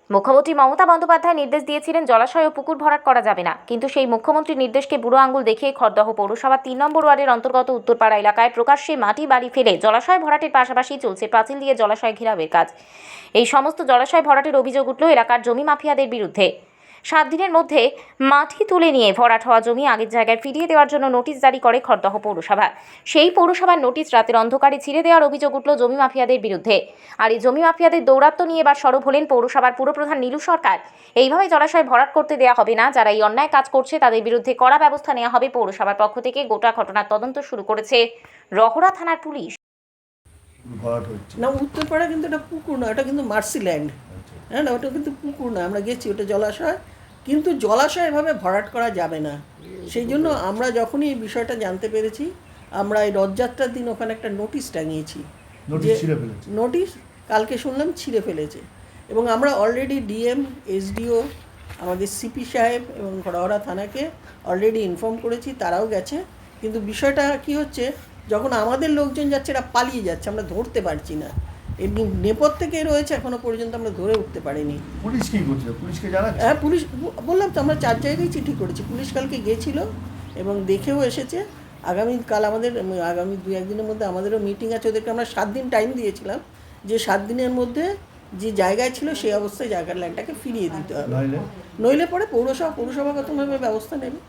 মুখ্যমন্ত্রী মমতা বন্দ্যোপাধ্যায় নির্দেশ দিয়েছিলেন জলাশয় ও পুকুর ভরাট করা যাবে না, কিন্তু সেই মুখ্যমন্ত্রীর নির্দেশকে বুড়ো আঙুল দেখিয়ে খড়দহ পৌরসভা ৩ নম্বর ওয়ার্ডের অন্তর্গত উত্তরপাড়া এলাকায় প্রকাশ্যে মাটি বাড়ি ফেলে জলাশয় ভরাটের পাশাপাশি চলছে পাঁচিল দিয়ে জলাশয় ঘেরাওয়ের কাজ। এই সমস্ত জলাশয় ভরাটের অভিযোগ উঠল এলাকার জমি মাফিয়াদের বিরুদ্ধে। 7 দিনের মধ্যে মাটি তুলে নিয়ে ভরাট হওয়া জমি আগের জায়গায় ফিরিয়ে দেওয়ার জন্য নোটিশ জারি করে খড়দহ পৌরসভা। সেই পৌরসভার নোটিশ রাতের অন্ধকারে ছিঁড়ে দেওয়ার অভিযোগ উঠল জমি মাফিয়াদের বিরুদ্ধে। আর এই জমি মাফিয়াদের দৌরাত্ম্য নিয়ে এবার সরব হলেন পৌরসভার পুরপ্রধান নীলু সরকার। এইভাবে জলাশয় ভরাট করতে দেওয়া হবে না, যারা এই অন্যায় কাজ করছে তাদের বিরুদ্ধে কড়া ব্যবস্থা নেওয়া হবে পৌরসভার পক্ষ থেকে। গোটা ঘটনার তদন্ত শুরু করেছে রহরা থানার পুলিশ। না, উত্তরপাড়া কিন্তু এটা পুকুর না, এটা কিন্তু মার্সিল্যান্ড। হ্যাঁ না, ওটা কিন্তু পুকুর না, আমরা গেছি, ওটা জলাশয়। কিন্তু জলাশয় এভাবে ভরাট করা যাবে না। সেই জন্য আমরা যখনই এই বিষয়টা জানতে পেরেছি, আমরা এই রথযাত্রার দিন ওখানে একটা নোটিশ টাঙিয়েছি। নোটিশ কালকে শুনলাম ছিঁড়ে ফেলেছে, এবং আমরা অলরেডি ডিএম, এসডিও, আমাদের সিপি সাহেব এবং রহরা থানাকে অলরেডি ইনফর্ম করেছি, তারাও গেছে। কিন্তু বিষয়টা কি হচ্ছে, যখন আমাদের লোকজন যাচ্ছে এরা পালিয়ে যাচ্ছে, আমরা ধরতে পারছি না। এমনি নেপথ্য থেকে রয়েছে, এখনো পর্যন্ত আমরা ধরে উঠতে পারিনি। পুলিশ কি করছে? পুলিশকে জানা? হ্যাঁ, পুলিশ বললাম তো, আমরা 4 জায়গায় চিঠি করেছি। পুলিশ কালকে গিয়েছিল এবং দেখেও এসেছে। আগামীকাল আগামী 2-1 দিনের মধ্যে আমাদেরও মিটিং আছে। ওদেরকে আমরা 7 দিন টাইম দিয়েছিলাম, যে 7 দিনের মধ্যে যে জায়গায় ছিল সেই অবস্থায় জায়গার ল্যান্ডটাকে ফিরিয়ে দিতে হবে, নইলে পরে পৌরসভাগতভাবে ব্যবস্থা নেবে।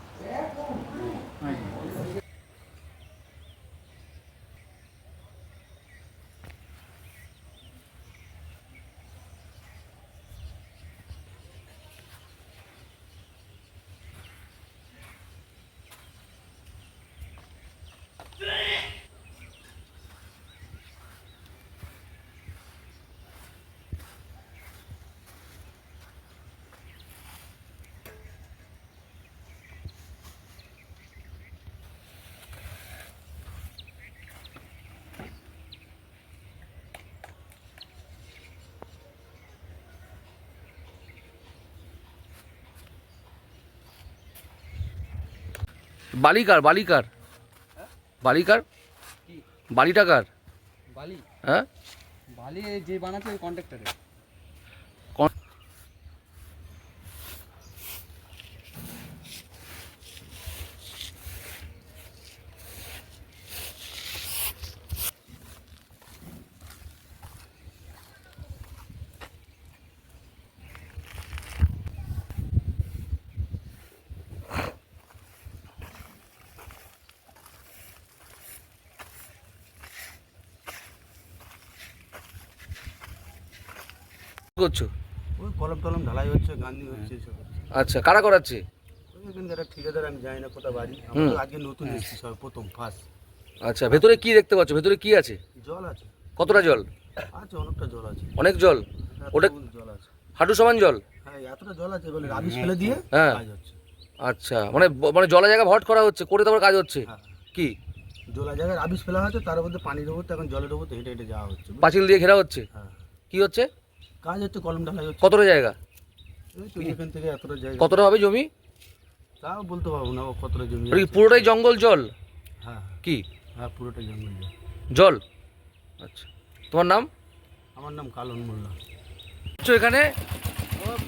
বালিকার বালিটা কার? বালি? হ্যাঁ, বালি যে বানাচ্ছে ওই কন্ট্রাক্টরে। করছো? ওই কলম ঢালাই হচ্ছে, গান্ধী হচ্ছে, এসব হচ্ছে। আচ্ছা, কারা করাচ্ছে? ওইখানকার একটা ঠিকাদার, আমি জানি না কোথায় বাড়ি। আমরা আজকে নতুন এসেছি, সব প্রথম ফার্স্ট। আচ্ছা, ভেতরে কি দেখতে পাচ্ছ? ভেতরে কি আছে? জল আছে, কতটা জল আছে অনেকটা জল আছে। অনেক জল? ওটা জল আছে, হাঁটু সমান জল? হ্যাঁ এতটা জল আছে, বলে রাবিশ ফেলে দিয়ে হ্যাঁ। কাজ হচ্ছে। আচ্ছা, মানে মানে জলা জায়গা ভরাট করা হচ্ছে, করে তারপর কাজ হচ্ছে? হ্যাঁ, কি জলা জায়গায় রাবিশ ফেলা হচ্ছে, তার মধ্যে পানির উপর এখন জলের উপর হেঁটে হেঁটে যাওয়া হচ্ছে। পাঁচিল দিয়ে ঘেরা হচ্ছে? হ্যাঁ, কি হচ্ছে? কাজ হচ্ছে, কলম ঢালাই হচ্ছে। কতটা জায়গা? এই তো এখান থেকে এতটা জায়গা, কতটা হবে জমি? তাও বলতে পারবো না, ও কতটা জমি ওটা কি আছে। পুরোটাই জঙ্গল জল? হ্যাঁ কি হ্যাঁ, পুরোটাই জঙ্গল জল। জল? আচ্ছা, তোমার নাম? আমার নাম কালন মোল্লা। এখানে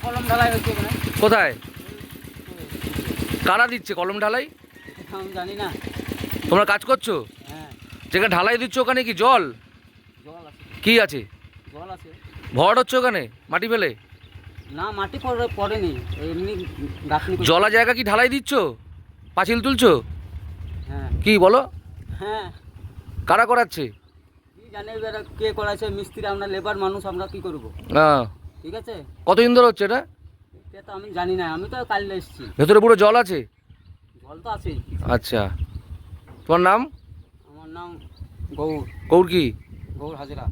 কলম ঢালাই হচ্ছে এখানে। কোথায়? কারা দিচ্ছে কলম ঢালাই? আমি জানি না। তোমরা কাজ করছো? হ্যাঁ, যেখানে ঢালাই দিচ্ছ ওখানে কি জল? জল আছে। কি আছে? জল আছে। ভরাট হচ্ছে ওখানে মাটি ফেলে? না, মাটি পড়েনি, এমনি গাঁথনি। জলা জায়গা কি ঢালাই দিচ্ছ? পাঁচিল তুলছো? হ্যাঁ। কি বলো? হ্যাঁ, কারা করাচ্ছে? কি জানে এবার কে করাছে? মিস্ত্রি, আমরা লেবার মানুষ, আমরা কি করব? হ্যাঁ, ঠিক আছে। কতদিন ধরে হচ্ছে এটা? এটা তো আমি জানি না, আমি তো কাল এসেছি। ভেতরে পুরো জল আছে? জল তো আছেই। আচ্ছা, তোমার নাম? আমার নাম গৌর গৌর কি? গৌর হাজরা।